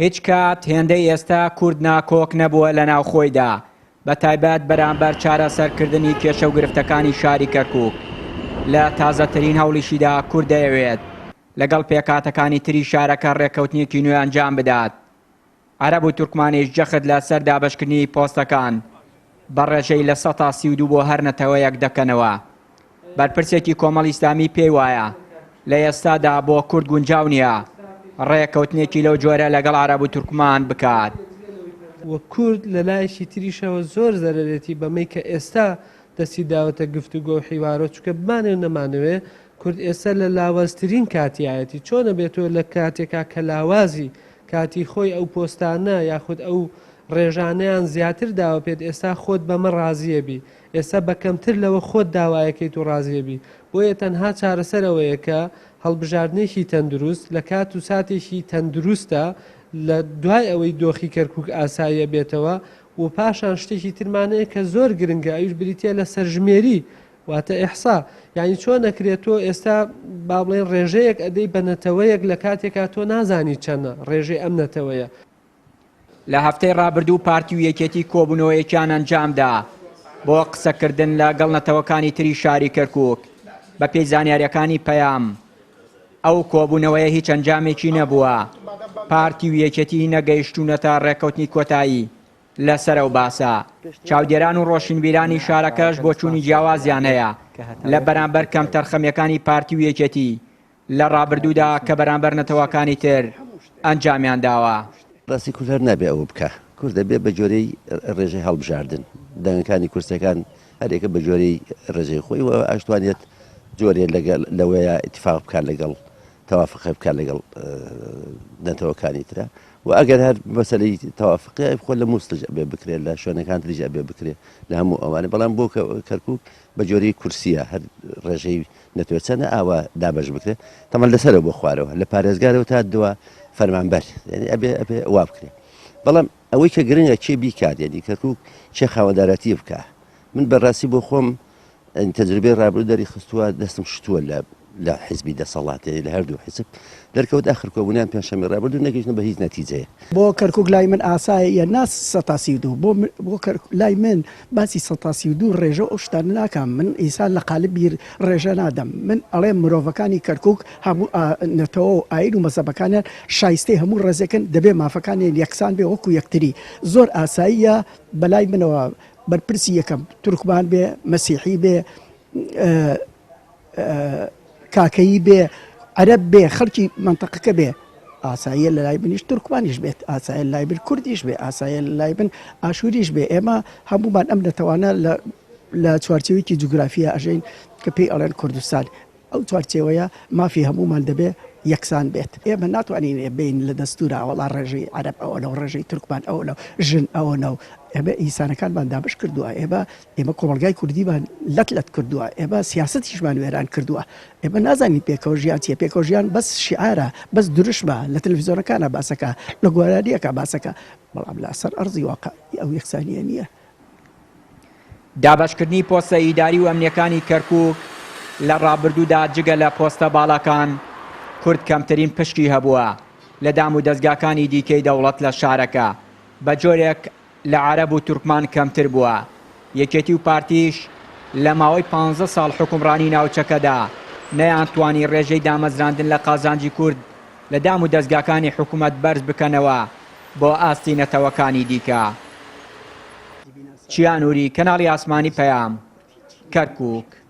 هیچ کات هێندەی ئێستا کورد ناکۆک نەبووە لە ناو خۆیدا بە تایبەت بەرامبەر چارەسەرکردنی کێشە و گرفتەکانی شاری کەرکووک لە تازەترین هەوڵیشیدا کورد دەیەوێت لەگەڵ پێکاتەکانی تری شارەکە ڕێکەوتنیەکی نوێ ئەنجام بدات. عەرەب و تورکمانیش جەخت لە سەر دابەشکردنی پۆستەکان بە ڕێژەی لە 132 بۆ هەر نەتەوەیەک دەکەنەوە. بەرپرسێکی کۆمەڵی ئیسلامی پێی وایە لە ئێستادا بۆ کورد گونجاو نییە ڕێکەوتنێکی لەو جۆرە لەگەڵ عەرەب و تورکمان بکات. وە کورد لە لایەکی تریشەوە زۆر زەرەرێتی بەمەی کە ئێستا دەستی داوەتە گفتوگۆ و حیوارۆ چکە بمانێ نەمانەوێ کورد ئێستا لە لاوازترین کاتیایەتی چۆنە بێتەوە لە کاتێکا کە لاوازی کاتی خۆی ئەو پۆستانە یاخود ئەو ڕێژانەیان زیاتر داوە پێت ئێستا خۆت بەمە ڕازیەبی ئێستا بەکەمتر لەوە خۆت داوایەکەیت و ڕازیەبی بۆیە تەنها چارەسەرەوەیە کە هەڵبژاردنێکی تەندروست لە کات و ساتێکی تەندروستە لە دوای ئەوەی دۆخی کەرکووک ئاساییە بێتەوە و پاشان شتێکی ترمانەیە کە زۆر گرنگە ئەوش بریتە لە سەرژمێری واتە ئیحسا یعنی چۆن نەکرێتەوە ئێستا با بڵێن ڕێژەیەک ئەدەی بە نەتەوەیەک لە کاتێکا تۆ نازانی چەندە ڕێژەی ئەم نەتەوەیە. لە هەفتەی ڕابردوو پارتی و یەکێتی کۆبوونەوەیەکیان ئەنجامدا بۆ قسەکردن لەگەڵ نەتەوەکانی تری شاری کەرکووک بە پێی زانیاریەکانی پەیام. ئەو کۆبوونەوەیە هیچ ئەنجامێکی نەبووە. پارتی و یەکێتی نەگەیشتوونەتە ڕێکەوتنی کۆتایی لەسەر ئەو باسە. چاودێران و ڕۆشنبیرانی شارەکەش بۆ چوونی جیاوازیان هەیە لە بەرامبەر کەم تەرخەمیەکانی پارتی و یەکێتی لە ڕابردوودا کە بەرامبەر نەتەوەکانی تر ئەنجامیان داوە. ڕاستی کورد هەر نابێ ئەوە بکە کورد دەبێ بە جۆرەی ڕێژەی هەڵبژاردن دەنگەکانی کورسەکان هەرێکە بە جۆرەی ڕێژەی خۆی و ئاشتوانێت جۆرێ لەوەیە ئیتفاق بکات لەگەڵ تەوافق بکات لەگەڵ نەتەوەکانی ترە و ئەگەر هەر مەسەلەی تەوافقی خۆ لە مووسڵ بێ بکرێت لە شوێنەکان تریژە بێ بکرێت لە هەموو ئەوانە بەڵام بۆ کەرکووک بە جۆرەی کورسیە هەر ڕێژەی نەتەوە چەندە ئاوا دابەش بکرێت تەمەن لەسەرەوە بۆ خوارەوە لە پارێزگارەوە تا دووە فەرمانبەر یعنی ئەبێ وا بکرێت بەڵام ئەوەی کە گرنگە کێ بیکات یعنی کەرکووک چێ خاوەندارەتی بکە من بەڕاستی بۆ خۆم تەجربەی ڕابردوو دەری خستووە دەستم شتووە لە حیزبی دەسەڵاتێ لە هەردوو حیزب دەرکەوت ئاخر کۆبوونیان پێنجشەممەی ڕابردوو نەگەیشتن بە هیچ نەتیجەیە. بۆ کەرکووک لای من ئاساییە ناس 132 بۆ لای من باسی 132 ڕێژە ئەو شتان ناکەم من ئیسان لە قالبی ڕێژە نادەم من ئەڵێ مرۆڤەکانی کەرکووک هەموو نەتەوە و ئاین و مەزەبەکانیان شایستەی هەموو ڕێزەکەن دەبێ مافەکانیان یەکسان بێ وەکو یەکتری زۆر ئاساییە بەلای منەوە بەرپرسی یەکەم تورکمان بێ مەسیحی بێ کاکەیی بێ عەرەب بێ خەڵکی منتەقەکە بێ ئاساییە لە لای بنیش تورکمانیش بێت ئاسایە لای بن کوردیش بێ ئاسایە لای بن ئاشوریش بێ ئێمە هەمومان ئەم دەتەوانە لە چوارچێوەیەکی جوگرافیە ئەژین کە پێی ئەڵێن کوردستان ئەو چوارچێوەیە مافی هەمومان دەبێ یەکسان بێت ئێمە ناتوانین بین لە دەستورە وەڵا ڕێژەی عەرەب ئەوەنەو ڕێژەی تورکمان ئەوەنەو ژن ئەوەنەو ئێمە ئینسانەکانمان دابش کردووە ئێمە کۆمەلگای کوردیمان لەت کردووە ئێمە سیاسەتیشمان وێران کردووە ئێمە نازانین پێکەوە ژیان چیە پێکەوە ژیان بەس شیعارە بەس درشمە لە تەلەڤیزۆنەکانە باسەکە لە گۆرانیەکە باسەکە بەڵام لە ئەسەر ئەرزی واقعی ئەو یەکسانیە نییە. دابەشکردنی پۆستە ئیداری و ئەمنیەکانی کەرکووک لە ڕابردوودا جگە لە پۆستە باڵەکان کورد کەمترین پشتی هەبووە لە دام و دەستگاکانی دیکەی دەوڵەت لە شارەکە بە جۆرێک لە عەرەب و تورکمان کەمتر بووە. یەکێتی و پارتیش لە ماوەی 15 ساڵ حکومڕانی ناوچەکەدا نەیانتوانی ڕێژەی دامەزراندن لە قازانجی کورد لە دام و دەستگاکانی حکوومەت بەرز بکەنەوە بۆ ئاستی نەتەوەکانی دیکە. چیانوری کەناڵی ئاسمانی پەیام کەرکووک.